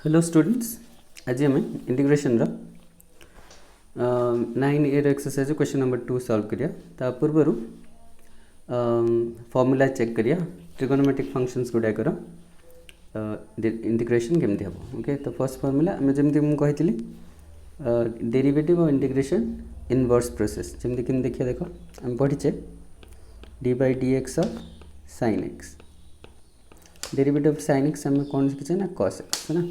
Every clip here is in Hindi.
हेलो स्टूडेंट्स, आज आम integration 9A exercise question number 2 solve करिया। ता पूर्व फॉर्मूला चेक करिया ट्रिगोनोमेट्रिक फंक्शंस गुड़ाकर इंटीग्रेशन केमती हम। ओके, तो फर्स्ट फॉर्मूला आम जमी मुझे डेरिवेटिव और इंटीग्रेशन इनवर्स प्रोसेस जमी कि देखिए। देख आम पढ़ीचे d by d x of sine x. Derivative of sine x आम कौन सीखीचे ना कॉस एक्स है ना।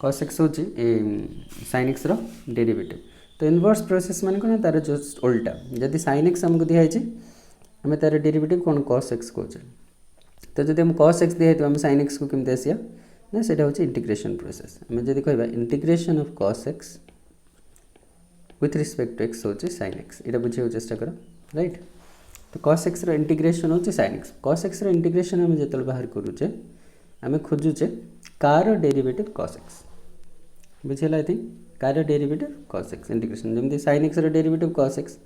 कॉस एक्स हूँ साइन एक्स डेरिवेटिव। तो इनवर्स प्रोसेस मान कौन तार जस्ट उल्टा। जदि साइन एक्स आमको दिखाई आम तार डेरिवेटिव कौन कॉस एक्स कहे। तो जब हम कॉस एक्स दिखाई आम साइन एक्स को केमती आसिया ना, सेटा हूँ इंटीग्रेशन प्रोसेस। आम जब कह integration of cos x with respect to x हूँ साइन एक्स, यहाँ बुझे चेष्टा कर राइट। तो कॉस एक्स इंटीग्रेशन हूँ sine x. Cos x integration आम जो बाहर करुचे आम खोजुचे कार डेरिवेटिव कॉस एक्स। बुझेगा आई थिंक कार डेरिवेटिव कॉस एक्स इंटीग्रेशन जमी sine x derivative cos x.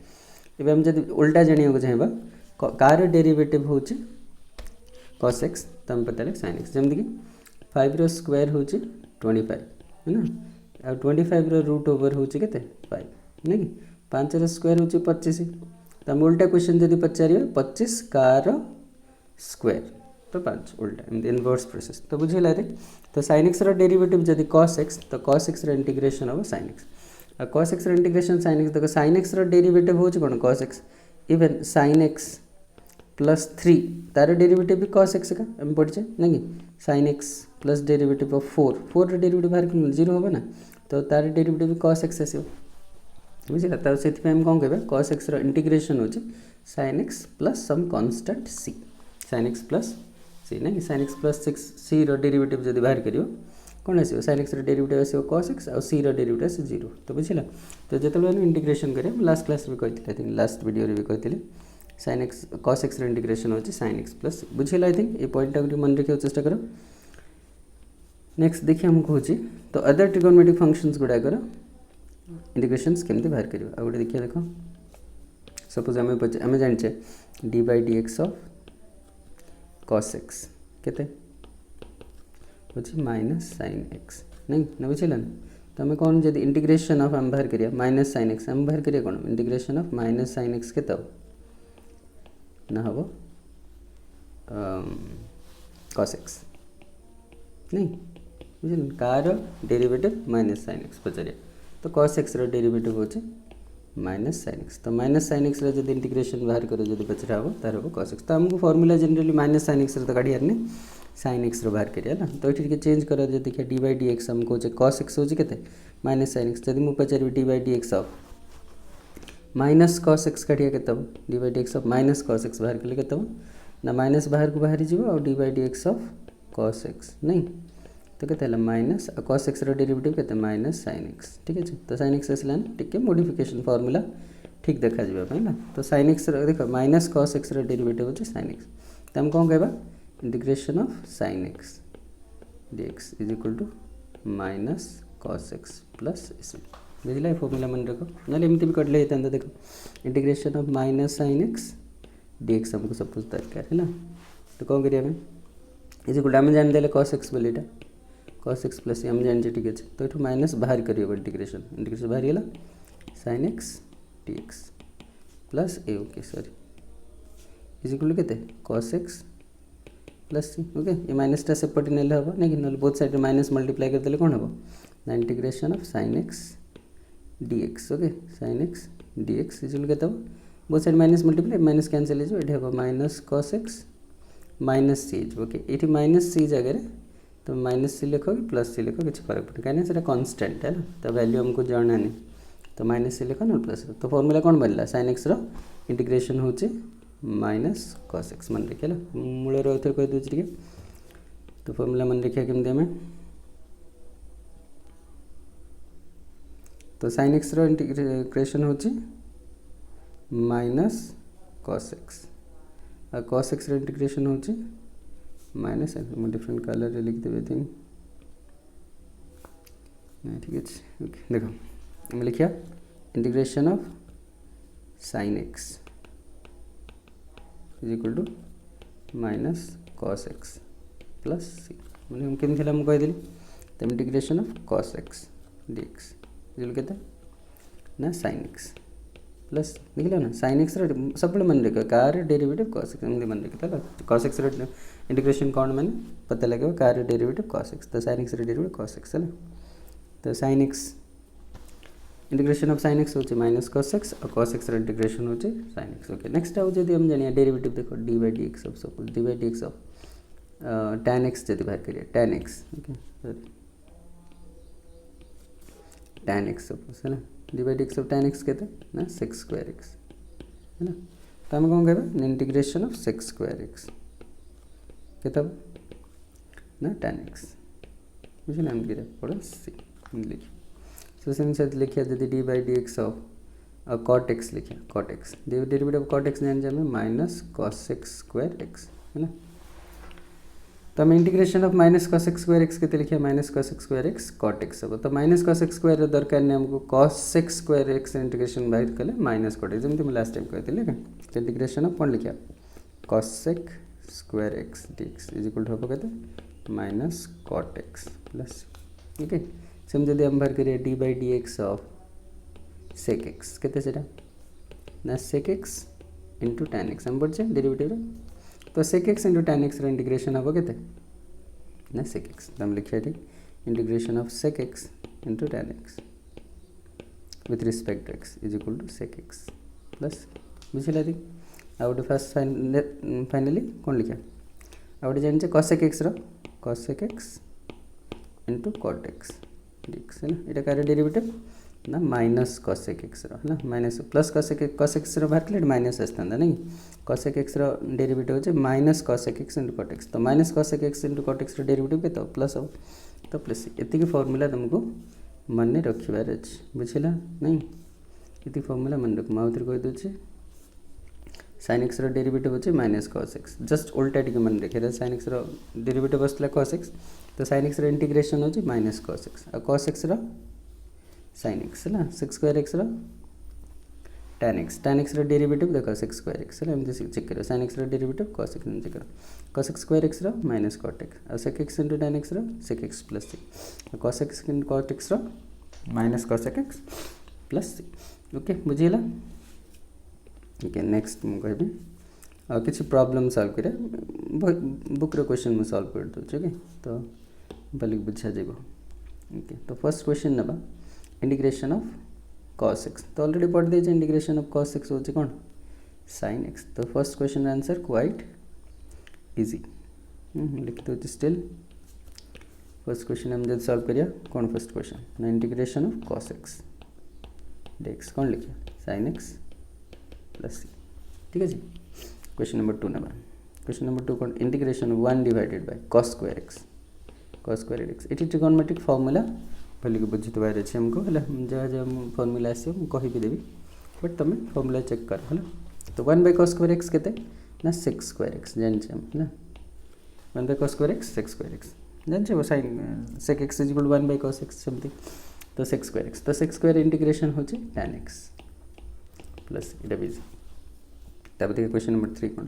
एवं आम जब उल्टा जाना चाहिए कार डेरिवेटिव हूँ कॉस एक्स, तो आम पता साइन एक्स। जमीक 5 स्क्वायर हूँ 25 है ना, आ 25 रूट ओवर हूँ के 5 ना कि 5 स्क्वायर हूँ 25। तो आम उल्टा क्वेश्चन जब पचार 25 कार स्क्वायर तो 5 उल्टा एमती इनवर्स प्रोसेस। तो बुझेगा ये। तो साइन एक्स डेरिवेटिव जब कॉस एक्स तो कॉस एक्स इंटीग्रेशन हम साइन एक्स। आ cos x integration sine x देख साइन एक्स डेरिवेटिव हूँ कौन cos x. Even sine x plus 3 तार डेरिवेटिव भी कॉस एक्स का आम पढ़े ना कि sine x plus derivative of 4 derivative बाहर 0 होगा ना, तो तार डेरिवेटिव भी कॉस एक्स आस बुझेगा। तो से कौन कह कॉस एक्स इंटीग्रेशन हो sine x plus some constant c. Sine x plus c ना कि sine x plus 6 c derivative जब बाहर कर कौन आस साइन एक्स डेरिवेटिव आस कॉस एक्स और सी डेरिवेटिव आस 0। तो बुझेगा। तो जो इंटीग्रेशन करें लास्ट क्लास भी कही आई थिंक लास्ट वीडियो भी कही sine x cos x integration हो साइन एक्स प्लस। बुझेगा आई थिंक ये पॉइंट मन रखा चेष्टा कर। नेक्स्ट देखिए हमको हूँ तो अदर ट्रिगोनोमेट्रिक फंक्शंस गुड़ाकर इंटीग्रेशंस केमती बाहर कर। गोटे देखिए देख सपोज आम जाने d by d x of cos x केते माइनस साइन एक्स नहीं ना बुझेगा। तो आम कौन जब इंटीग्रेशन ऑफ आम बाहर करिया माइनस साइन एक्स आम बाहर करिया कौन integration of minus sine x केते ना हम कॉस एक्स नहीं बुझे कार डेरिवेटिव माइनस साइन एक्स पचारे। तो कॉस एक्स डेरिवेटिव हो माइनस साइन एक्स। तो माइनस साइन एक्स जब इंटीग्रेशन बाहर करो जब पचरा हम तार हम कॉस एक्स। तो आमको formula generally minus sine x तो काढ़ार नहीं साइन एक्स बाहर करिया ना। तो ये चेंज कर देखिए डी बाई डी एक्स आम कहे कॉस एक्स हूँ के माइनस साइन एक्स। जब मुझे पचारि d by d x of minus cos x काढ़िया के d by d x of minus cos x बाहर कले के ना माइनस बाहर को बाहरी जीव और D by d x of cos x नहीं। तो के माइनस कॉस एक्स डेरिवेटिव के माइनस साइन एक्स ठीक है। तो साइन एक्स आसला टिके मॉडिफिकेशन फॉर्मूला ठीक देखा जाए ना। तो साइन एक्स देख माइनस कॉस एक्स डेरिवेटिव हो साइन एक्स। तो हम कौन कहवा integration of sine x d x is equal to minus cos x plus इस बुझे फॉर्मूला मन रख ना एमती भी कटले होता देख integration of minus sine x d x हमको सपोज दरकार है ना। तो कौन करिए इज इक्वल आम जान कॉस एक्स बोले कॉस एक्स प्लस आम जाने ठीक अच्छे। तो ये माइनस बाहर कर इंटीग्रेशन इंटीग्रेशन बाहर गला sign x d x plus A okay sorry is equal के कॉस एक्स प्लस सी। ओके ये माइनसटा सेपटे ना हम ना कि ना बोथ साइड माइनस मल्टीप्लाई करदे कौन हम ना integration of sine x d x. Okay sine x d x is equal के both side minus multiply minus cancel हो minus cos x minus c. Okay ये माइनस सी जगह तो माइनस सी लिख कि प्लस सी लिख किसी फर्क पड़े कहीं से कॉन्स्टेंट है ना। तो वैल्यू हमको जाना नहीं तो माइनस सी लिख ना प्लस। तो फॉर्मूला कौन बनला साइन एक्स इंटीग्रेशन हो माइनस कॉस एक्स मन रखिए मूल रे कह दूसरी टे। तो फॉर्मूला मन रखिए केमती आम तो साइन एक्स इंटीग्रेशन हो माइनस कॉस एक्स और कॉस एक्स इंटीग्रेशन हो माइनस डिफरेंट कलर लिख देवे थिंक ना ठीक है। ओके देखो आम लिखिया integration of sine x is equal to minus cos x plus c मैंने केमती कहीदेली तो integration of cos x dx is equal केते ना sin x प्लस देखिल ना sin x सब मन रख कार डेरिवेटिव cos x एमती मन रखी cos x इंटीग्रेशन कौन मैंने पता लगे कार डेरिवेटिव cos x तो sin x derivative cos x है तो sin x integration of sin x होचे माइनस cos x और cos x इंटीग्रेशन होचे sin x ओके नेक्स्ट आउ जदि हम जानिया डेरिवेटिव देखो dy dx of suppose dy dx of tan x जदि बाहर करिए tan x okay tan x suppose है ना dy dx of tan x केते ना sec square x है ना तो हम कौन कहबे integration of sec square x केते ना tan x बुझिना हम गिरे पड़ा c लिख सो सेम लिखिए यदि d by d x of cot x लिखिए cot x derivative of cot x जान जाए minus cos x square x है ना तो हम integration of minus cos x square x के लिखिए minus cos x square x cot x हम तो माइनस कॉस एक्स स्क्वायर दरकार नहीं हमको cos x square x integration बाहर कले माइनस कॉट एक्स जमी लास्ट टाइम कहते तो इंटीग्रेशन ऑफ कौन लिखिए cos x square x d x is equal to हम कहते minus cot x plus okay same जदि हम बाहर करिए d by d x of sec x केते ना sec x into tan x हम पढ़े डेरिवेटिव तो sec x into tan x integration हम केते ना सेक एक्स तो हम लिखिए integration of sec x into tan x with respect to x is equal to sec x plus बुझे थी आउट फास्ट फाइनली कौन लिखा आउट जाने cosec x cosec x into cot x dx है ना ये कार डेरिवेटिव ना माइनस कॉसेक एक्स है ना माइनस प्लस कॉसेक एक्स बाहर कले माइनस आसता नहीं कॉसेक एक्स डेरिवेटिव होचे minus cosec x into cot x तो minus cosec x into cot x derivative के प्लस हम तो प्लस ये फॉर्मूला तुमको मन रखार अच्छे बुझेगा नहीं ये फॉर्मूला मन रख मुझे कहीदे sin x डेरिवेटिव होचे माइनस cos x जस्ट उल्टा टी मन रखे sin x डेरिवेटिव आसला cos x तो sin x इंटीग्रेशन होचे माइनस cos x और cos x sin x है ना sec square x tan x derivative देखो sec square x है एमती चेक करो sin x derivative cos x check करो cos x square x minus cot x और sec x into tan x sec x plus c cos x into cot x minus cos x plus c okay बुझेगा ओके नेक्स्ट मुझे कहबी आ किसी प्रॉब्लम सॉल्व करे बुक रो क्वेश्चन में सॉल्व कर दूँ ओके तो भले बुझा जाब ओके तो फर्स्ट क्वेश्चन नबा इंटीग्रेशन ऑफ cos x तो ऑलरेडी पढ़ दे इंटीग्रेशन ऑफ cos x होचे कौन sin x तो first question answer quite easy लिखते हो स्टिल फर्स्ट क्वेश्चन हम जब सॉल्व करिए कौन फर्स्ट क्वेश्चन ना integration of cos x dx कौन लिखिए sin x प्लस सी ठीक है जी question number 2 number question number 2 कौन integration 1 divided by cos square x ये ट्रिगोनोमेट्रिक फॉर्मूला भले बुझे बाहर अच्छे हमको है जहाँ जहाँ फॉर्मूला आस कह भी देवी बट तुम फॉर्मूला चेक कर है तो 1 बाय cos स्क्वायर x के ना sec स्क्वायर x जाने ना 1 by cos square x sec square x जाने वो sine sec x is equal 1 by cos x something तो sec स्क्वायर x तो sec स्क्वायर इंटीग्रेशन हो tan x प्लस इटा भी तब देखिए क्वेश्चन नंबर 3 कौन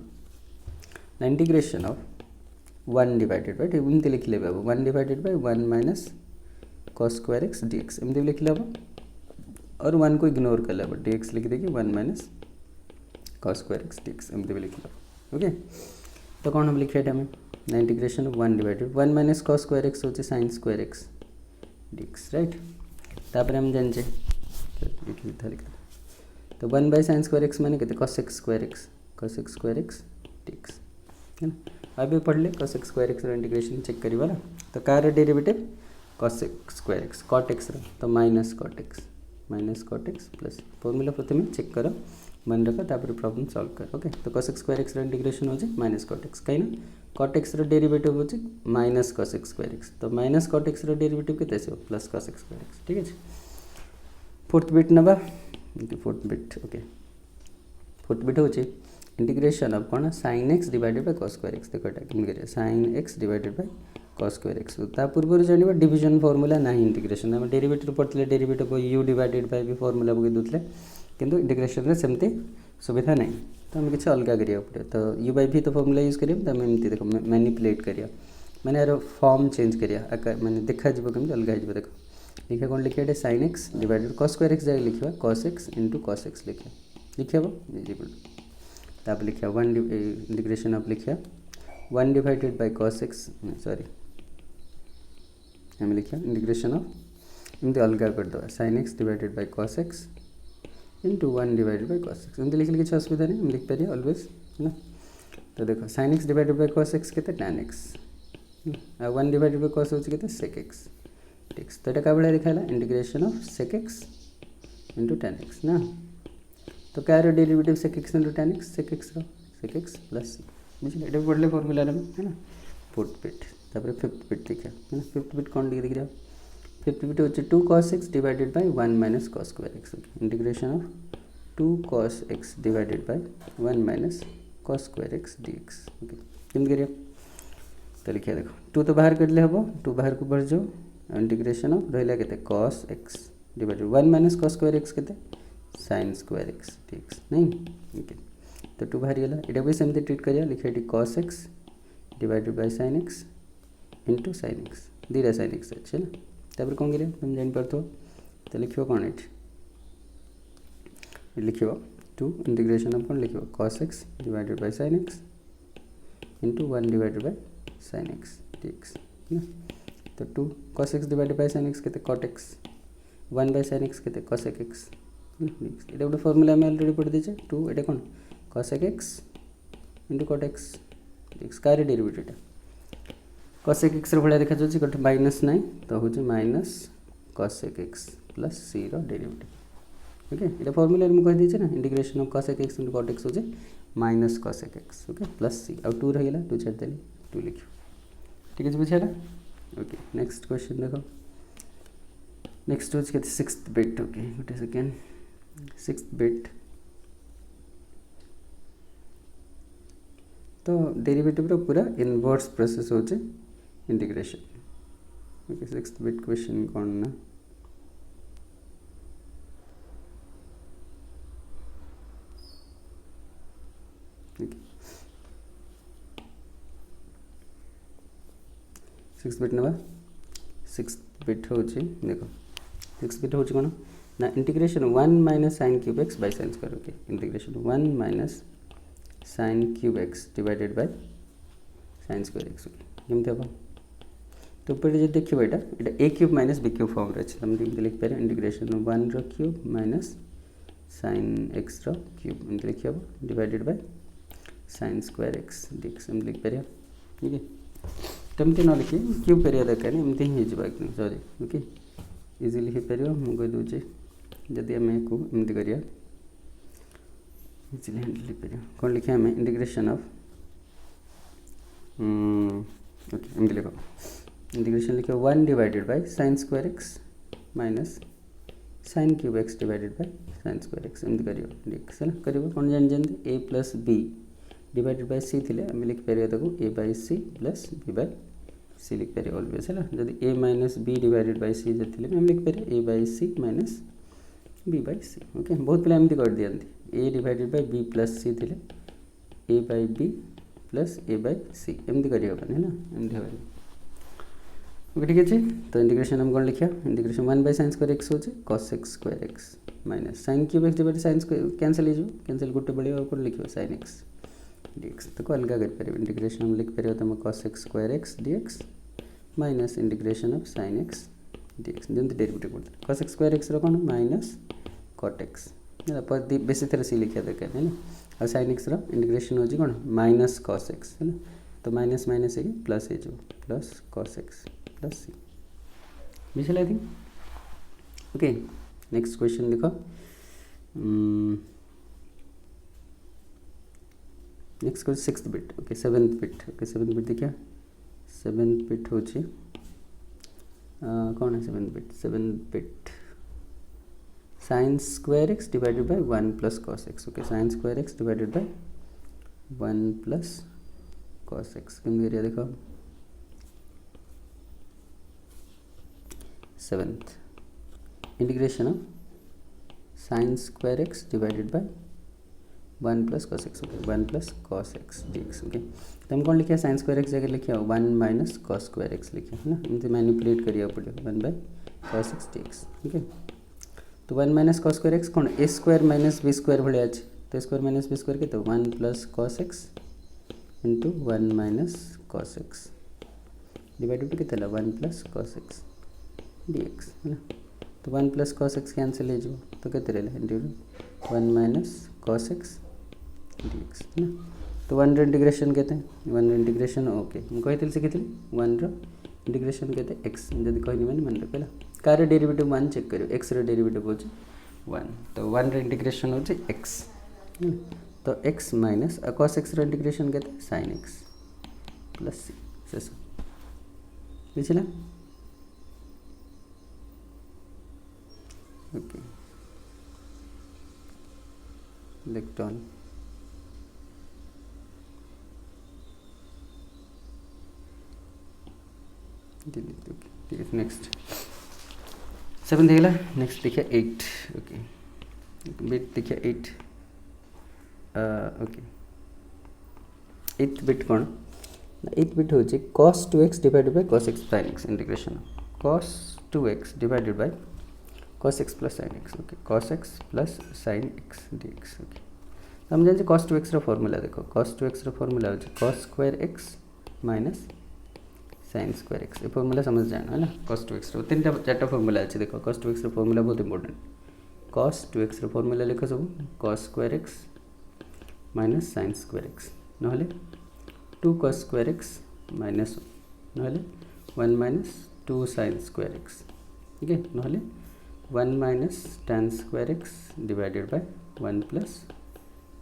ना इंटीग्रेशन ऑफ 1 डिवाइडेड बाय एमती लिख ले 1 divided by 1 minus cos square x dx एमती लिख ले और 1 को इग्नोर कर ले dx लिख देगी 1 minus cos square x dx एमती भी लिख लो ओके तो कौन हम लिखे हमें ना integration of 1 divided 1 minus cos square x होचे sin square x dx right तापर हम जान लिख तो 1 बाय sin स्क्वायर x माने कहते cos x square x dx है ना अभी पढ़ ले cos x square x integration check करी वाला तो कार derivative cos x square x cot x तो minus cot x plus formula प्रथम चेक कर मन रख तापर प्रॉब्लम सॉल्व कर ओके तो cos x square x integration हो माइनस cot x कहीं cot x डेरिवेटिव हो minus cos x square x तो माइनस cot x डेरिवेटिव के plus cos x square x ठीक है फोर्थ बिट नबा fourth bit okay fourth bit हो इंटीग्रेशन ऑफ कौन sin x divided by cos square x देखो करें sin x divided by cos square x ता पूर्व जाना डिविजन फॉर्मूला ना इंटीग्रेशन आम डेरिवेटिव पढ़ते डेरिवेटिव u डिवाइडेड बाय भी फॉर्मूला पकई दूसरे किंतु इंटीग्रेशन सेमती सुविधा नहीं तो हम किसी अलग करिया पड़े तो u बाय v तो फॉर्मूला यूज करिए तो एमती देख मैनिपुलेट करिया मैंने यार फॉर्म चेंज करिया मैंने देखा जी कमी अलग हो देख लिखा कौन लिखा sine x divided cos square x जगह लिखा cos x into cos x लिखा लिखे हम ताप लिखा वन इंटीग्रेशन ऑफ लिखा 1 divided by cos x sorry आम लिखा इंटीग्रेशन ऑफ एमती अलग करदे sine x divided by cos x into 1 divided by cos x एमती लिखले किसी असुविधा नहीं लिख पारे ऑलवेज है ना। तो देखो sine x divided by cos x के tan x 1 divided by cos होची के sec x ठीक तो ये क्या भाई लिखा है integration of sec x into tan x ना। तो क्या derivative sec x into tan x sec x plus बुझे ये पढ़ले फॉर्मूला है ना। फोर्थ बिट तापर फिफ्थ बिट देखा है ना फिफ्थ बिट कौन दिख रहा फिफ्थ बिट होची 2 cos x divided by 1 minus cos square x integration of 2 cos x divided by 1 minus cos square x dx okay केमती करिया तो लिखिए देखो 2 तो बाहर कर ले हम 2 बाहर को बढ़ जाओ इंटीग्रेशन ऑफ रहा के cos x divided 1 minus cos square x के sin स्क्वायर x dx नहीं ओके तो 2 बाहर गला ये भी सेमती ट्रीट करिया लिखे cos x divided by sin x into sin x दीटा sin x अच्छे ना तापर कौन करिया तुम जान पारतो तो लिखियो कौन ये लिखियो 2 इंटीग्रेशन ऑफ कौन लिखियो cos x divided by sin x into 1 divided by sin x dx ना। तो 2 cos x divided by sin x के cot x 1 by sin x के cosec x dx ये गोटे फॉर्मूला में ऑलरेडी पढ़ी दीजिए 2 ये कौन cosec x into cot x dx car derivative cosec x भाया देखा जाऊँगी गोटे माइनस ना तो हूँ minus cosec x plus c derivative okay ये फॉर्मूला में कह दीजिए ना integration of cosec x into cot x हो minus cosec x okay plus c और 2 रहीगला 2 छाड़देली 2 लिखियो ठीक है बुझेगा ओके नेक्स्ट क्वेश्चन देखो नेक्स्ट होच के 6th बिट ओके गोटे सेकेंड 6th बिट तो डेरिवेटिव रो पूरा इनवर्स प्रोसेस होचे integration okay 6th bit question कौन ना ओके 6th बिट नवा 6th बिट होची देखो 6th बिट होची कोन ना integration 1 minus sin cube x by sin square okay integration 1 minus sin cube x divided by sin square x okay केमते हबो तो ऊपर जे देखियो एटा a cube minus b cube form रे अछि हम लिख पारे इंटीग्रेशन 1 रो क्यूब माइनस sin x रो क्यूब एमते लिखियो divided by sin square x dx हम लिख पारे ठीक है तमती न लिखी क्यूब करिया दरकार एमती ही एकदम सॉरी ओके इजिली हो पार मुझे कही दूचे जदि आम को एमती करिया इजिली हैंडल कर कौन लिखे आम इंटीग्रेशन ऑफ ओके एमती लिख इंटीग्रेशन लिखे 1 divided by sin square x minus sin cube x divided by sin square x एमती करियो dx है ना करियो कौन जान a plus b divided by c थिले आम लिख पारे a by c plus b by c लिख पारे ऑलवेज है ना जदि a minus b divided by c जति आम लिख पारे a by c minus b by c okay बहुत पिला एमती कर दियंती a divided by b plus c थिले a by b plus a by सी एमती करी होबन है ना एमती होबन ओके ठीक है तो इंटीग्रेशन हम कौन लिखा integration 1 by sin square x होचे cos x square x minus sin cube x divided sin square cancel हो कैंसिल गोटे बड़े और कौन लिखियो sin x dx तो अलग कर पारे इंटीग्रेशन हम लिख पारे तो cos x square x dx minus integration of sin x dx जंत डेरिवेटिव करते cos x स्क्वायर x रो कौन माइनस cot x ना पर बेसी थरे सी लिखा दरकार है ना और sin x रो इंटीग्रेशन हो जी कौन माइनस cos x है ना तो माइनस माइनस है प्लस है जो plus cos x plus c मिसल I think okay next question देखो next question 6th bit okay 7th bit okay 7th bit देखिए 7th बिट हो कौन है 7th bit sin square x divided by 1 plus cos x okay sin square x divided by 1 plus cos x कम एरिया देखो 7th integration of sin square x divided by 1 plus cos x okay 1 plus cos x d x okay तो हम कौन लिखा साइन स्क्वायर एक्स जगह लिखा 1 माइनस कॉस स्क्वायर एक्स लिखा है ना एमती मैनिपुलेट करिया पड़ो 1 by cos x d x okay तो 1 माइनस कॉस स्क्वायर एक्स कौन ए स्क्वायर माइनस बी स्क्वायर भाई अच्छे तो स्क्वायर माइनस बी स्क्वायर के तो 1 plus cos x into 1 minus cos x divided two के 1 plus cos x d x है ना तो 1 प्लस कॉस एक्स कैंसल हो तो के into 1 minus cos x d x है ना तो 1 इंटीग्रेशन कहते 1 इंटीग्रेशन ओके कही शिखी 1 इंटीग्रेशन कहते एक्स जब कहनी मैंने मन रखा कार डेरिवेटिव 1 चेक करो एक्स डेरिवेटिव हो 1 तो 1 इंटीग्रेशन हो एक्स तो x minus cos x integration कहते साइन एक्स प्लस सी शेष बुझला ओके इलेक्ट्रॉन डिलीट ओके ठीक है नेक्स्ट 7 देखला नेक्स्ट देखिए 8 ओके बिट देखिए 8 ओके 8 बिट कौन 8 बिट होची cos 2x divided by cos x sin x integration cos 2x divided by cos x plus sin x okay cos x plus sin x dx okay हम जान cos 2x रो फार्मूला देखो cos 2x रो फार्मूला हो cos square x minus sin square x ये फॉर्मूला समझ जाना है ना cos 2x रो तीन चार्टा फॉर्मूला अच्छे देखो cos 2x रो फॉर्मूला बहुत इंपॉर्टेंट cos 2x रो फॉर्मूला लिखो सब cos square x minus sin square x नहले 2 cos स्क्वायर एक्स माइनस नहले 1 माइनस 2 sin स्क्वायर एक्स ठीक है नहले 1 minus tan square x divided by 1 plus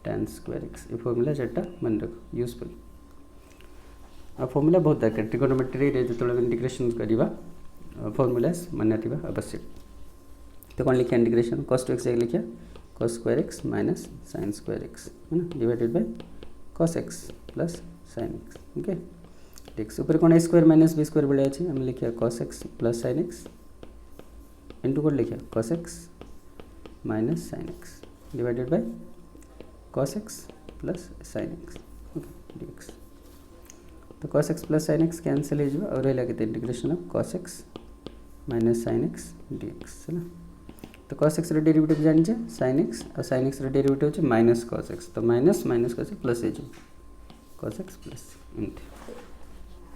tan square x ये फॉर्मूला चार्टा मन रखो यूजफुल आ फॉर्मूला बहुत दरकार ट्रिगोनोमेट्री रे जो इंटीग्रेशन करवा फॉर्मूलास मन आवश्यक तो कौन लिखा इंटीग्रेशन cos 2x लिखा cos square x minus sin square x है ना divided by cos x plus sin x okay x ऊपर कौन स्क्वायर माइनस बी स्क्वायर बढ़िया अच्छे हम लिखा cos x plus sin x into कौन लिखा cos x minus sin x divided by cos x plus sin x okay dx तो cos x plus sin x cancel हो और रहा के integration of cos x minus sin x dx है ना तो cos x डेरिवेटिव जानी sin x और sin x डेरिवेटिव हो माइनस cos x तो minus minus cos x plus हो cos x प्लस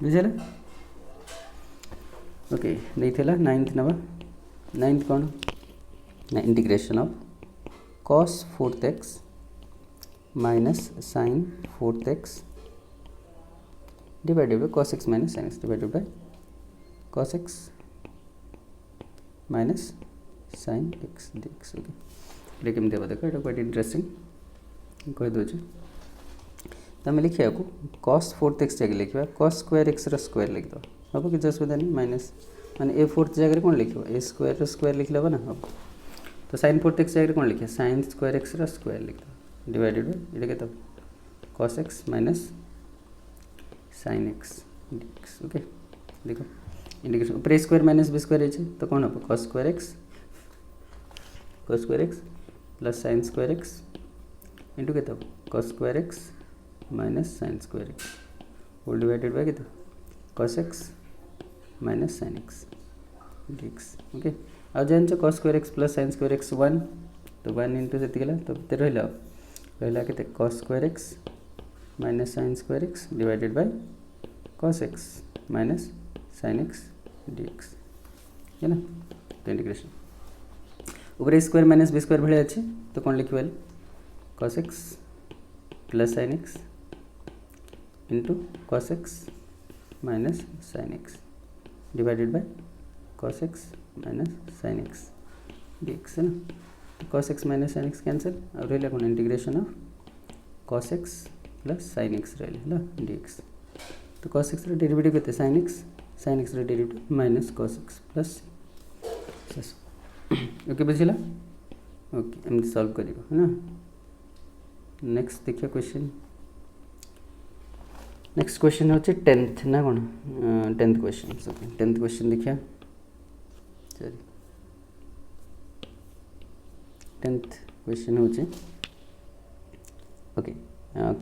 बुझे ओके नहीं नाइन्थ नवा नाइन्थ कौन ना integration of cos 4x minus sin 4x divided by cos x minus sin x divided by cos x minus sin x dx okay लेकिन देवा देखो এটা क्वाइट इंटरेस्टिंग कह दो तो आम लिखा को cos 4x जगह लिखा cos स्क्वायर x रो स्क्वायर लिख दो हम किसी असुविधा नहीं माइनस माने a 4 जगह कौन लिखो a स्क्वायर रो स्क्वायर लिख लो ना हम तो sin 4x जगह कौन लिखा sin स्क्वायर x रो स्क्वायर लिख दो डिवाइडेड बाय ये के cos x minus sin x dx okay देखो इंटीग्रेशन ऊपर स्क्वायर माइनस बी स्क्वायर है तो कौन हम cos square x plus sin square x into के cos square x minus sin square x whole divided by के cos x minus sin x dx okay आ जान cos square x plus sin square x 1 तो 1 इंटू से गला तो रहला के cos square x minus sin square x divided by cos x minus sin x dx है ना तो इंटीग्रेशन ऊपर स्क्वायर माइनस बी स्क्वायर बढ़िया अच्छे तो कौन लिखे वाले cos x plus sin x into cos x minus sin x divided by cos x minus sin x dx है ना तो cos x minus sin x cancel और रहा कौन integration of cos x plus sin x रहा है dx तो cos x डेरिवेटिव कहते sin x derivative minus cos x plus okay बुझला ओके एमती सॉल्व कर है ना नेक्स्ट देखिए क्वेश्चन नेक्स्ट क्वेश्चन होचे 10th ना कौन 10th question okay 10th question देखिए सॉरी 10th क्वेश्चन होचे okay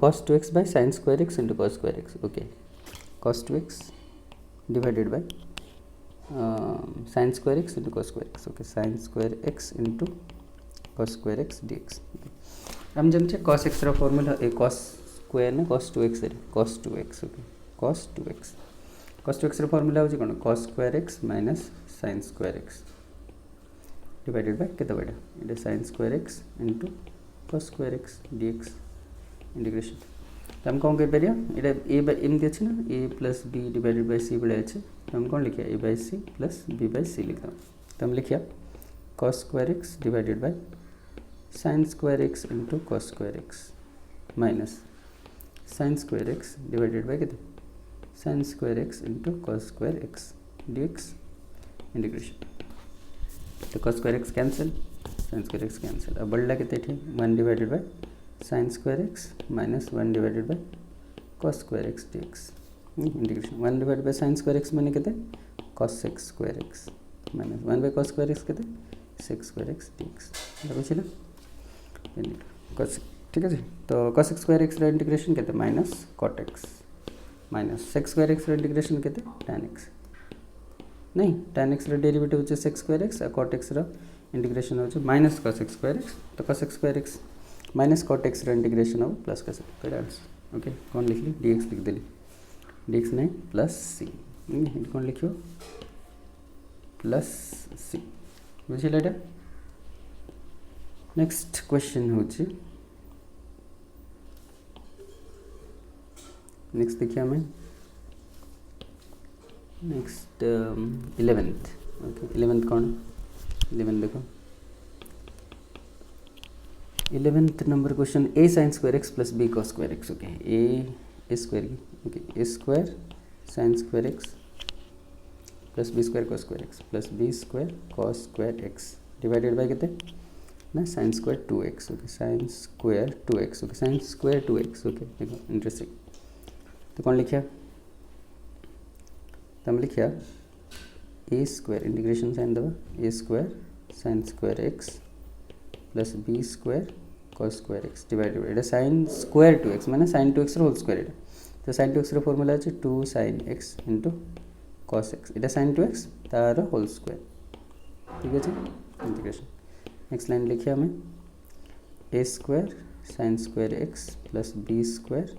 cos 2x by sin square x into cos square x. Okay cos 2x divided by sin square x into cos square x. Okay sin square x into cos square x dx. हम जानते cos x रा फॉर्मूला ए cos स्क्वायर ने cos 2x रे cos 2x. Okay cos 2x रा फॉर्मूला हो कौन cos square x minus sin square x divided by केते बड़ा ये sin square x into cos square x dx integration. तो हम कौन कह पारिया ये ए बाय एमती अच्छे ना a plus b divided by c बड़े अच्छे. तो हम कौन लिखिया a by c plus b by c लिखा. तो हम लिखिया cos square x divided by sin square x into cos square x minus sin square x divided by कितने sin square x into cos square x dx integration. तो cos square x cancel sin square x cancel. अब बढ़ला कितने थे 1 divided by sin square x minus 1 divided by cos square x dx integration. 1 divided by sin square x मैंने कितने cos x square x minus 1 by cos square x कितने sec square x dx. बुझे ना cos. ठीक है जी. तो cos x square x रा इंटीग्रेशन कितने minus cot x minus sec square x रा इंटीग्रेशन कितने tan x नहीं tan x रा डेरिवेटिव होचे sec square x और cot x रा इंटीग्रेशन होचे minus cos x square x. तो cos x square x minus cot x रा इंटीग्रेशन हो प्लस का सकते आंसर. ओके कौन लिख ली dx लिख देली dx नहीं प्लस सी कौन लिखियो प्लस सी. बुझिले एटा. नेक्स्ट क्वेश्चन होची नेक्स्ट देखिए हमें नेक्स्ट 11th. ओके 11th कौन 11 देखो 11th नंबर क्वेश्चन a sin square x plus b cos square x. Okay a square की okay a square sin square x plus b square cos square x plus b square cos square x divided by कितने ना sin square 2x. Okay sin square 2x. Okay sin square 2x. Okay देखो इंटरेस्टिंग. तो कौन लिखिया तो हम लिखिया a स्क्वायर इंटीग्रेशन साइन दबा a square sin square x plus B square cos square x divided by sin square 2x माने sin 2x होल स्क्वायर. तो sin 2x रो फॉर्मूला है 2 sin x into cos x एटा sin 2x तार होल स्क्वायर. ठीक है जी इंटीग्रेशन. नेक्स्ट लाइन लिखिए हमें a square sin square x plus b square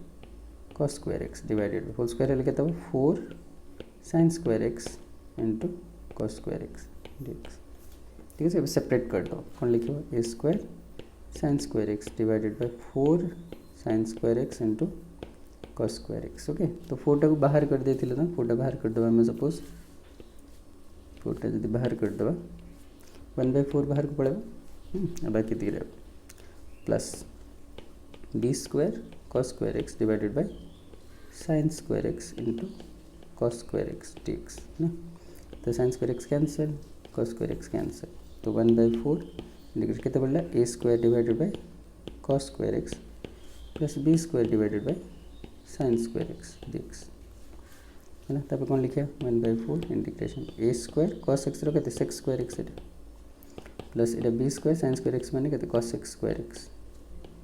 cos square x divided by whole square लिखा था 4 sin square x into cos square x dx. ठीक है सर सेपरेट कर दो. कौन लिखियो a square sin square x divided bye 4 sin square x into cos square x. Okay तो 4 टाक बाहर कर देथिले ना 4 टा बाहर कर दबा. मैं सपोज 4 टा जदी बाहर कर दबा 1/4 बाहर को पड़ेगा. बाकी तीर plus b square cos square x divided by sin square x into cos square x dx ना. तो sin square x cancel cos square x cancel. तो 1/4 इंटीग्रेट कितना बढ़ला a square divided by cos square x plus b square divided by sin square x dx है ना. तब कौन लिखे 1/4 integration a square cos x रो कहते sec square x plus iota b square sin square x माने कहते cos x square x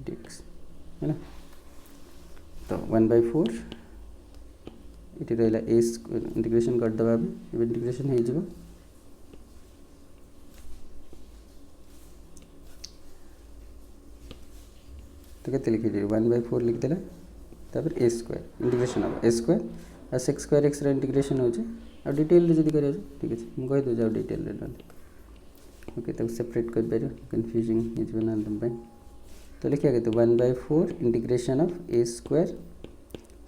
dx है ना. तो 1/4 इटी रहला a इंटीग्रेशन कर दबा अब इंटीग्रेशन हे जिवो तो कहते लिखी 1/4 लिख देला. तापर a स्क्वायर इंटीग्रेशन हम a स्क्वायर और sec स्क्वायर x रा इंटीग्रेशन हो जे और डिटेल रे जदी करे ठीक है हम कहि दो जाओ डिटेल रे. ओके तब सेपरेट कर बेरो कंफ्यूजिंग इज बना दम भाई. तो लिखिया तो 1/4 integration of a square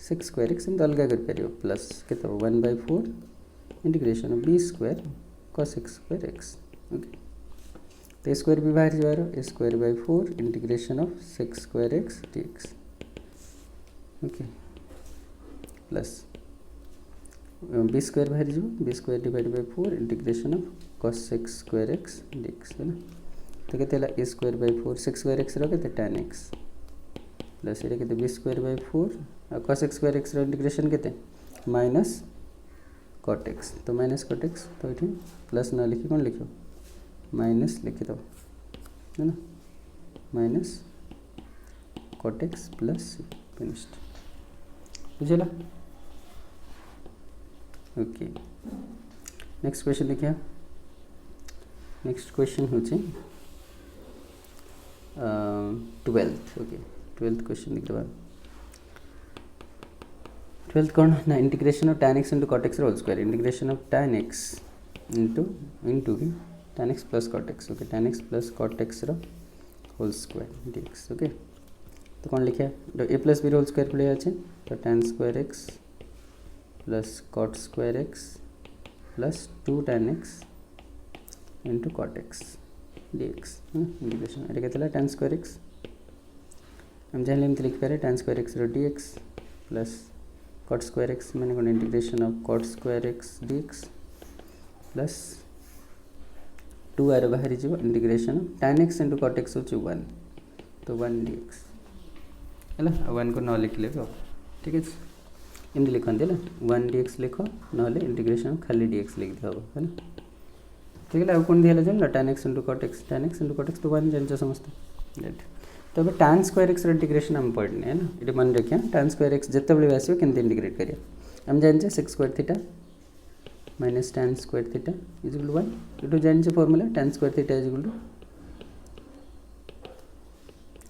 sec square x तो अलग कर पेरियो प्लस कितना 1/4 integration of b square cos x square x. Okay तो स्क्वायर भी बाहर जा रहा है a²/4 integration of sec square x dx. Okay plus b square बाहर जो b square divide by 4 integration of cos sec square x dx है ना. तो कहते हैं a²/4 sec स्क्वायर x रखे तो tan x प्लस ये कहते b²/4 और cos x square x integration कहते माइनस cot x. तो माइनस cot x तो ये प्लस ना लिखी कौन लिखो माइनस लिखी दो है ना minus cot x plus c finished बुझेगा ओके नेक्स्ट क्वेश्चन देखिए नेक्स्ट क्वेश्चन हूँ 12th ओके 12th क्वेश्चन देखते हैं 12th कौन ना integration of tan x into cot x whole square integration of tan x into भी tan x plus cot x okay tan x plus cot x whole square dx okay तो कौन लिखे तो a plus B whole square पड़े अच्छे तो tan square x plus cot square x plus 2 tan x into cot x dx integration ये कहते tan स्क्वायर x हम जान लेते लिख पारे tan square x dx plus cot square x मैंने कौन integration of cot square x dx plus 2 आर बाहरी जीव integration of tan x into cot x हो 1 तो 1 dx है 1 को न लिख ले ठीक है एमती लिखते है 1 dx लिख ना इंटीग्रेशन खाली dx लिख दिया है ना ठीक है कौन दिया जान tan x into cot x तो 1 जान समस्त राइट तो अब tan स्क्वायर x इंटीग्रेशन आम पढ़ने है ना ये मन रखिए tan स्क्वायर x जिते बड़े आसो के इंटीग्रेट करिए आम जाने sec square theta minus tan square theta is equal to 1 ये जाने formula tan square theta is equal to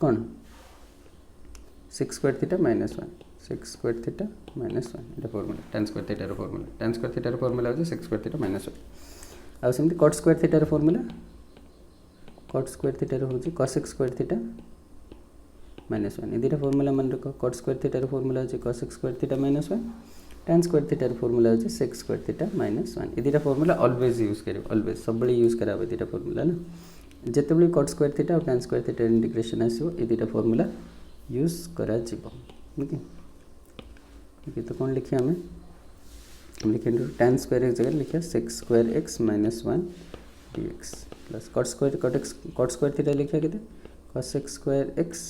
कौन 6 square theta minus 1 6 square theta minus 1 ये फॉर्मूला tan स्क्वायर थीटार फॉर्मूला tan स्क्वायर थीटार फॉर्मूला हो 6 स्क्वायर थीटा माइनस 1 आउ सेमती cot स्क्वायर थीटार फॉर्मूला cot स्क्वायर थीटार हो cos x square theta minus 1 ये दुटा फॉर्मूला मन रख cot स्क्वायर थीटार फॉर्मूला हो cos x square theta minus 1 tan square थीटार फॉर्मूला हो 6 स्क्वायर थीटा माइनस 1 ये दुटा फॉर्मूला ऑलवेज यूज करें ऑलवेज सब बड़े यूज करा दुटा फॉर्मूला ना जिते बड़े cot स्क्वायर थीटा और tan स्क्वायर थीटार इंटीग्रेशन आसो ये दुटा फॉर्मूला यूज करा ओके ओके तो कौन लिखिए हम लिखे tan स्क्वायर x जगह लिखिए 6 square x minus 1 dx plus cot square theta लिखिए कितने cos x square x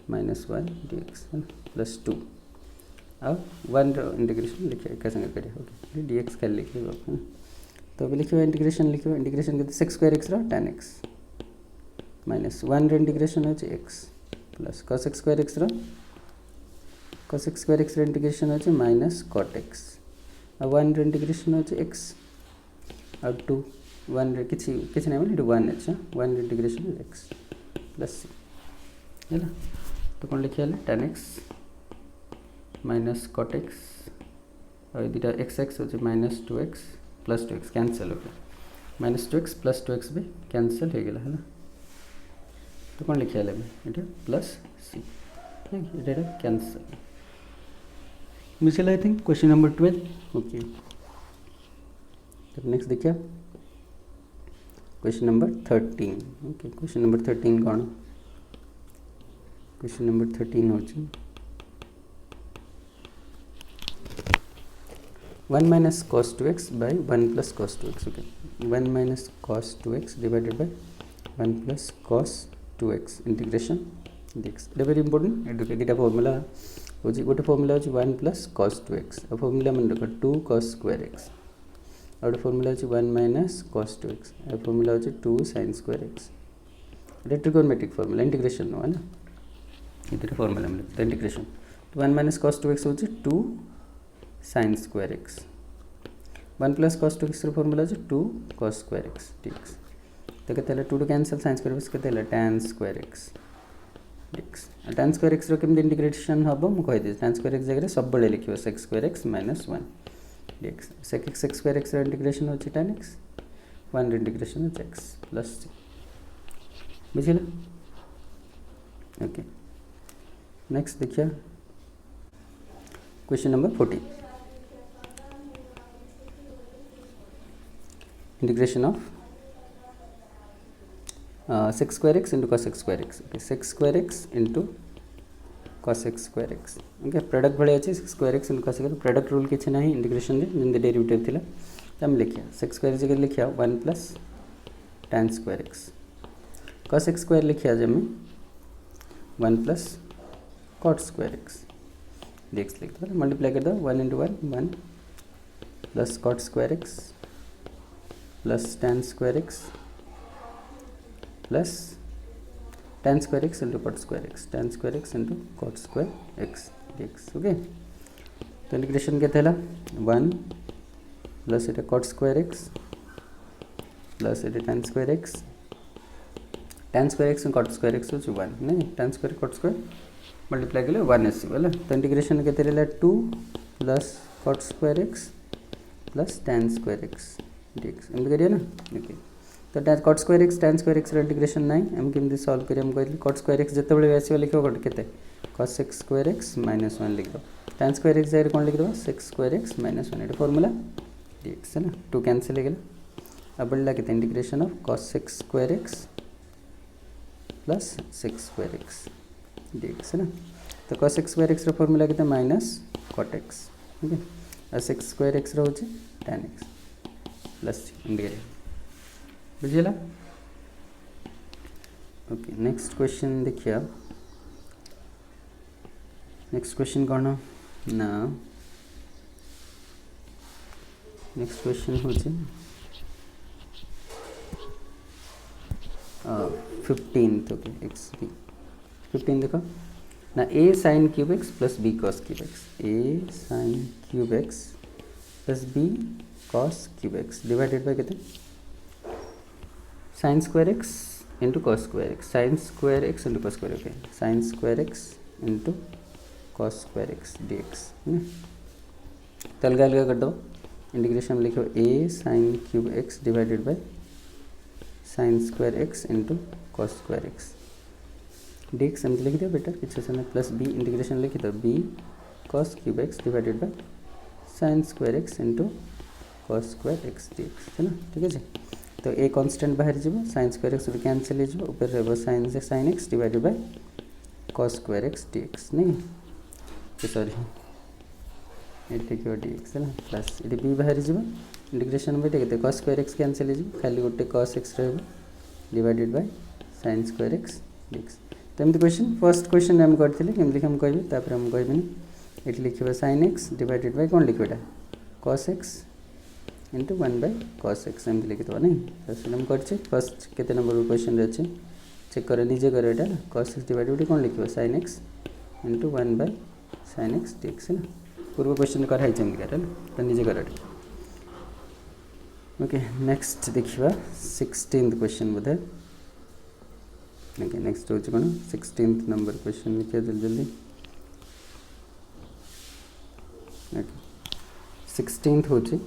minus 1 dx है प्लस 2 अब 1 इंटीग्रेशन लिखिए एक संगे करिए ओके dx का लिखिए तो अभी लिखिए इंटीग्रेशन के 6 square x tan x minus 1 integration हो x plus cos x square x integration हो माइनस cot x अब 1 इंटीग्रेशन हो x और 2 1 किसी नहीं बोले 1 अच्छा 1 इंटीग्रेशन x प्लस c है ना तो कौन लिखिए tan x minus cot x और ये दुटा x हो minus 2x plus 2x cancel हो गया माइनस 2x प्लस 2x भी कैंसल हो गया है ना तो कौन लिखिए ये प्लस c ठीक है कैंसल मिसल I think question number 12 okay तब नेक्स्ट देखिए question number 13 okay question number 13 कौन क्वेश्चन नंबर 13 हो 1 minus cos 2x by 1 plus cos 2x okay 1 minus cos 2x divided by 1 plus cos 2x integration dx ये वेरी इंपोर्टेंट ये दुटा फॉर्मूला हो गोटे फॉर्मूला हो 1 प्लस cos 2x और फॉर्मूला मन रख 2 cos स्क्वायर x और गोटे फॉर्मूला हो 1 माइनस cos 2x और फॉर्मूला हो 2 sin स्क्वायर x ये ट्रिगोनोमेट्रिक फॉर्मूला इंटीग्रेशन है ना ये दुटा फॉर्मूला मिले तो इंटीग्रेशन 1 माइनस cos 2x हो 2 sin square x 1 plus cos 2x formula हो 2 cos स्क्वायर x dx तो कहते 2 कैंसल sin स्क्वायर x कहते tan square x dx tan square x केमती इंटीग्रेशन हम मुझे कहीदे tan स्क्वायर x जगह सब बड़े लिखे 6 square x minus 1 dx 6 square x integration हो tan x 1 इंटीग्रेशन हो x प्लस c बुझे ओके नेक्स्ट देखिए question number 14 integration of 6 square x into cos x square x okay 6 square x into cos x square x okay product भाई अच्छे 6 square x into cos x product rule किसी ना इंटीग्रेशन जमी डेरिवेटिव थी तो आम लिखा 6 स्क्वायर जगह लिखा 1 plus tan square x cos x square लिखा जमी 1 plus cot square x dx लिख दो मल्टीप्लाई कर दो 1 into 1 plus cot square x plus tan square x plus tan square x into cot square x, tan square x into cot square x dx. Okay तो इंटीग्रेशन के 1 प्लस ये cot square x प्लस ये tan square x and cot square x हो 1 नहीं tan square cot square multiply के लिए 1 आसो है तो इंटीग्रेशन के 2 plus cot square x plus tan square x dx एमती करिए ना. ओके तो cot square x tan square x integration ना आम केमती सॉल्व करिए हम कहली cot square x जिते आसो लिख के cos x square x -1 लिखद tan square x जगह कौन लिखद 6 square x -1 ये फॉर्मूला dx है ना 2 कैंसिल हो गया अब बढ़ला के integration of cos x square x plus 6 square x dx है ना तो cos x square x formula के माइनस cot x ठीक है और 6 square x रोचे tan x प्लस इंटीग्रेट बुझेगा. ओके नेक्स्ट क्वेश्चन देखिए नेक्स्ट क्वेश्चन कौन ना नेक्स्ट क्वेश्चन हो 15th ओके एक्स 15 देखो ना a sin cube x plus b cos cube x a sin cube x plus b cos cube x divided by कितने sin square x into cos square x sin square x into cos square okay sin square x into cos square x dx तो अलग अलग कर दो इंटीग्रेशन लिखो a sin cube x divided by sin square x into cos square x dx एमती लिख दिया बेटा किसी समय प्लस b इंटीग्रेशन लिखी तो b cos cube x divided by sin square x into cos square x dx है ना ठीक है जी. तो a कांस्टेंट बाहर जीव sin square x कैंसिल हो ऊपर रहा sin x divided by cos square x dx नहीं सॉरी ये लिखो dx है ना प्लस ये b बाहर जीव इंटीग्रेशन में देखते cos square x कैंसिल हो खाली गोटे cos x रहा divided by sin square x dx तो एमती क्वेश्चन फर्स्ट क्वेश्चन आम करते केमती हम कह हम कहबी ये लिखे sin x डिवाइडेड बाय कौन लिखे cos x into 1/cos x एमती लिखिद नहीं तो हम कर फर्स्ट केते नंबर क्वेश्चन अच्छे चेक कर निजे कर cos x डिवाइडेड कौन लिखे sin x into 1/sin x dx है ना पूर्व क्वेश्चन कराई है ना तो निजे कर. ओके नेक्स्ट देखा 16th क्वेश्चन बोधे ओके नेक्स्ट हूँ कौन 16th नंबर क्वेश्चन लिखिए जल्दी जल्दी. ओके 16th हूँ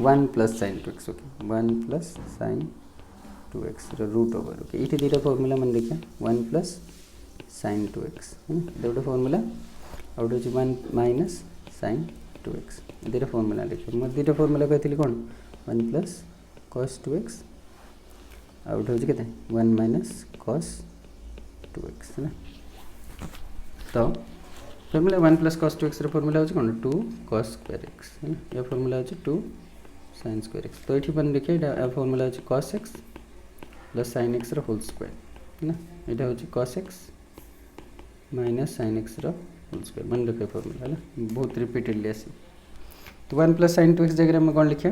1 plus sin 2x okay 1 plus sin 2x root over okay ये दुटा फॉर्मूला मन देखिए 1 प्लस sin 2x गोटे फॉर्मूला और गोटे 1 माइनस sin 2x दुटा फॉर्मूला लिखे मैं दुटा फॉर्मूला कहती कौन 1 प्लस cos 2x आउट हूँ के 1 माइनस cos 2x है ना तो formula 1 plus cos 2x formula हूँ कौन 2 cos square x है ना यह फॉर्मूला हूँ 2 sin square x तो ये देखिए फॉर्मूला हूँ cos x plus sin x whole square है ना यहाँ हूँ cos x minus sin x whole square मन रखे फॉर्मूला है ना बहुत रिपीटेडली आस तो 1 प्लस sin 2x जगह में कौन लिखा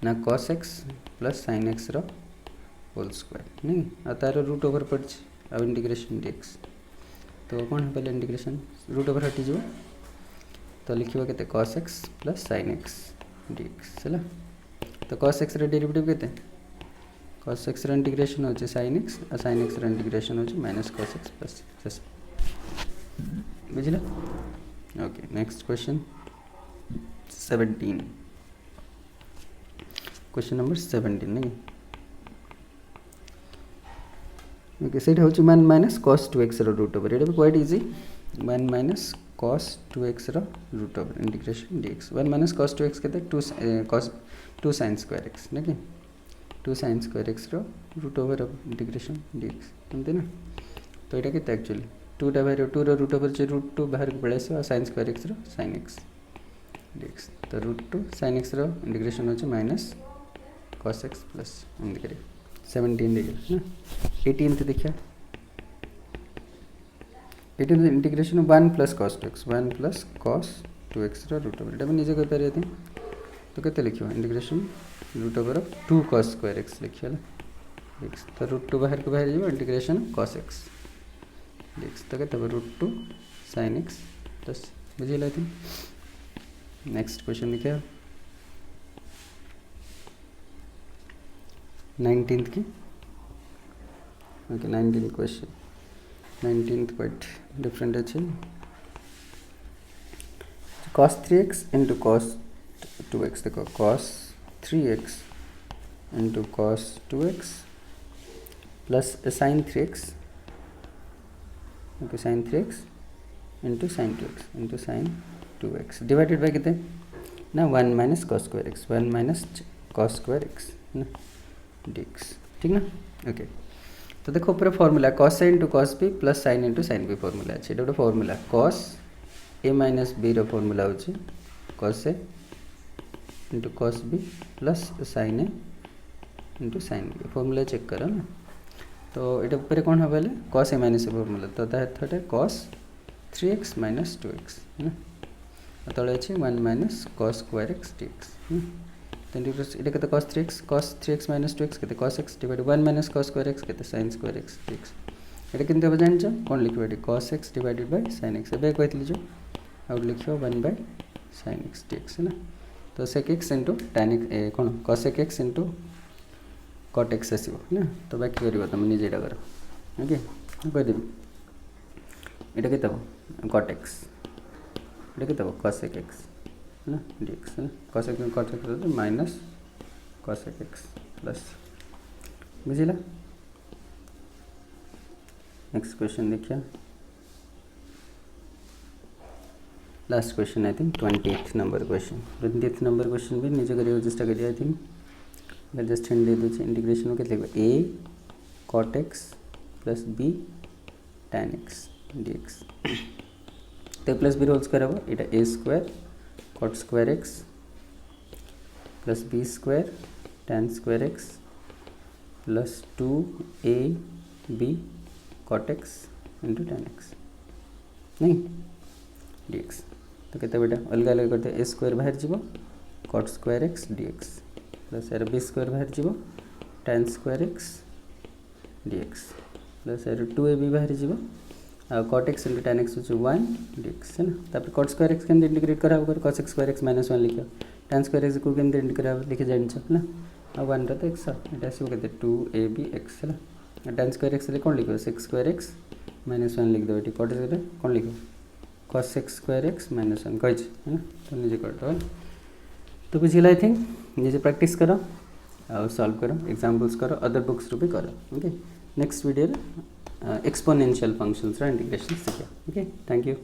ना cos x plus sin x whole square नहीं आ तार रूट ओवर पड़ी अब इंटीग्रेशन dx तो कौन है पहले इंटीग्रेशन रूट ओवर हटिज तो लिखा के cos x plus sin x dx है तो cos x डेरिवेटिव के cos x इंटीग्रेशन हो sin x और sin x इंटीग्रेशन हो माइनस cos x प्लस बुझल. Okay next question 17 question number 17 नहीं okay say 1 minus cos 2x root over ये quite easy 1 minus cos 2x root over integration dx 1 minus cos 2x के 2 sin square x नहीं 2 sin square x root over integration dx एमती ना तो यहाँ के एक्चुअली 2 बाहर 2 रूट ओवर रूट 2 बाहर को पड़े और sin square x sin x dx तो रूट 2 sin x इंटीग्रेशन हो माइनस cos x प्लस एमती करिए 17 देखिए ना 18th देखिए 18th integration 1 plus cos 2x 1 plus cos 2x root over ये निजे कर पारे तो कहते लिखिए integration root over of 2 cos square x लिखिए dx तो √2 बाहर को बाहर जाइए इंटीग्रेशन cos x dx तो कहते हैं √2 sin x प्लस बुझे लाइक नेक्स्ट क्वेश्चन देखिए 19th की okay 19th question 19th quite different अच्छे cos 3x into cos 2x देखो cos 3x into cos 2x plus sin 3x okay sin 3x into sin 2x into sin 2x divided by कितने ना 1 minus cos square x 1 minus cos square x ना dx ठीक ना ओके तो देखो पूरा formula cos a into cos b plus sin into sin b formula अच्छे ये formula cos a minus b रो फॉर्मूला होची cos a into cos b plus sin a into sin b formula check करो ना तो ये ऊपर कौन है बोले cos a minus a formula तो था cos 3x minus 2x ना तले अच्छे 1 minus cos square x dx तो ये कहते cos 3x minus 2x कहते cos x divided 1 minus cos square x कहते sin square x dx ये किंतु अब जान कौन लिखो cos x divided by sin x अब कहते लीजिए आउट लिखियो 1 by sin x dx है ना तो sec x into tan x कौन cosec x into cot x आसो ना तो बाकी कर तुम निजे कर ओके कहीदेवी ये केते cot x ये केते cosec x है ना dx है ना cosec cot x minus cosec x plus बुझिला नेक्स्ट क्वेश्चन देखिए last question I think 20th number question भी निजे करियो चेष्टा करिए आई थिंक जस्ट हिंट दे दूँ इंटीग्रेशन में लिखा a cot x plus b tan x dx तो प्लस b रोल्स कराबो एटा a square cot square x plus b square tan square x plus 2ab cot x into tan x नहीं dx तो कहते बेटा अलग अलग करते a स्क्वायर बाहर जीवो cot square x dx plus यार b स्क्वायर बाहर जीवो tan square x dx plus यार 2ab बाहर जीवो cot x into tan x होचे 1 dx है ना तापर cot स्क्वायर x के इंटीग्रेट करा होकर cos x स्क्वायर x -1 लिखो tan स्क्वायर x को के इंटीग्रेट करा लिखे जानि छ ना अब 1 तो x एटा से कहते 2ab x है ना tan स्क्वायर x ले कौन लिखो 6 स्क्वायर x -1 लिख दो एटी cot x कौन लिखो cos x स्क्वायर x -1 कही है ना तो निजे कर दो तो बुझिला आई थिंक निजे प्रैक्टिस करो और सॉल्व करो एग्जांपल्स करो अदर बुक्स रू भी करो okay next video exponential functions रा इंटीग्रेशन सीखिया ओके थैंक यू।